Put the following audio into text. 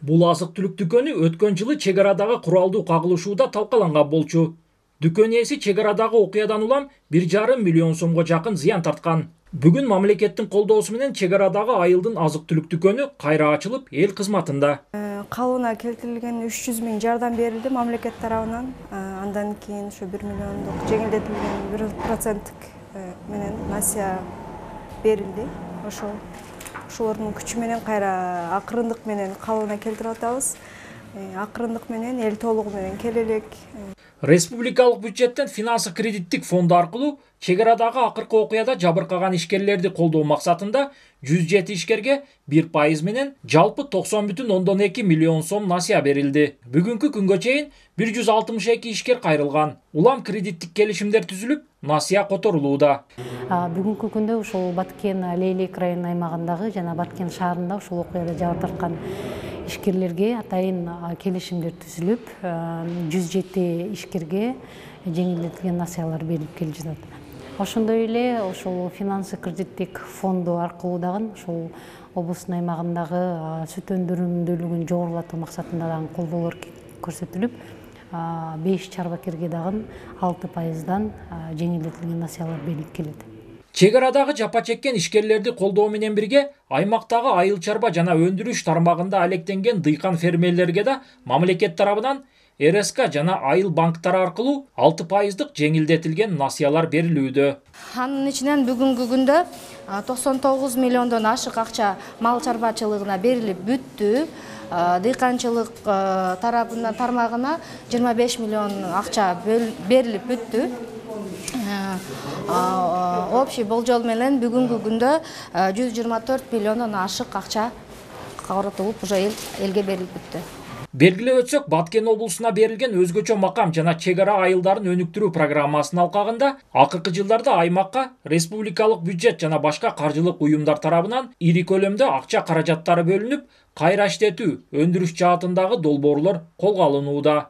Бул азык-түлүк дүкөнү өткөн жылы чек арадагы куралдуу кагылышууда талкаланган болчу. Дүкөн ээси чек арадагы окуядан улам 1,5 миллион сомго жакын зыян тарткан. Бүгүн мамлекеттин колдоосу менен чек арадагы айылдын азык-түлүк дүкөнү кайра ачылып, эл кызматында. Калыбына келтирилген 300 миң жардам берилди мамлекет тарабынан. Андан кийин ушу 1 миллиондук жеңилдетилген 1% менен насыя берилди. Ошолордун күчү менен кайра акырындык менен калыбына келтирип атабыз. Акырындык менен эл толугу менен келе элек. Республикалык бюджеттен финансы кредиттик фонду аркылуу чек арадагы акыркы окуяда жабыркаган ишкерлерди колдоо максатында 107 ишкерге 1% менен жалпы 90,2 миллион сом насыя берилди. Бүгүнкү күнгө чейин 162 ишкер кайрылган. Улам кредиттик келишимдер түзүлүп, насыя которулууда. Бүгүнкү күндө ушул Баткен Лейлек районунун аймагындагы жана Баткен шаарында ушул окуяда жабыр тарткан ишкерлерге атайын келишимдер түзүлүп, 107 ишкерге жеңилдетилген насыялар берилип келип жатат. Ошондой эле ушул финансы кредиттик фонду аркылуу дагы ушул облустун аймагындагы сүт өндүрүмдүүлүгүн жогорулатуу максатында дагы колдоолор көрсөтүлүп, 5 чарбакерге дагы 6%дан жеңилдетилген насыялар берилип келет. Чек арадагы жапа чеккен ишкерлерди колдоо менен бирге аймактагы айыл чарба жана өндүрүш тармагында алектенген дыйкан фермерлерге да мамлекет тарабынан РСК жана айыл банктары аркылуу 6%дык жеңилдетилген насыялар берилүүдө. Анын ичинен бүгүнкү күндө 99 миллиондон ашык акча мал чарбачылыгына берилип бүттү. Дыйканчылык тарабынан тармагына 25 миллион акча берилип бүттү. Общий болжол менен бүгүнкү күндө 124 миллиондон ашык акча коротулуп уже элге берилип бүттү. Белгилеп өтсөк, Баткен облусуна берилген өзгөчө макам жана чек ара айылдарын өнүктүрүү программасынын алкагында акыркы жылдарда аймакка республикалык бюджет жана башка каржылык уюмдар тарабынан ири көлөмдө акча каражаттары бөлүнүп, кайра иштетүү, өндүрүш жаатындагы долбоорлор колго алынууда.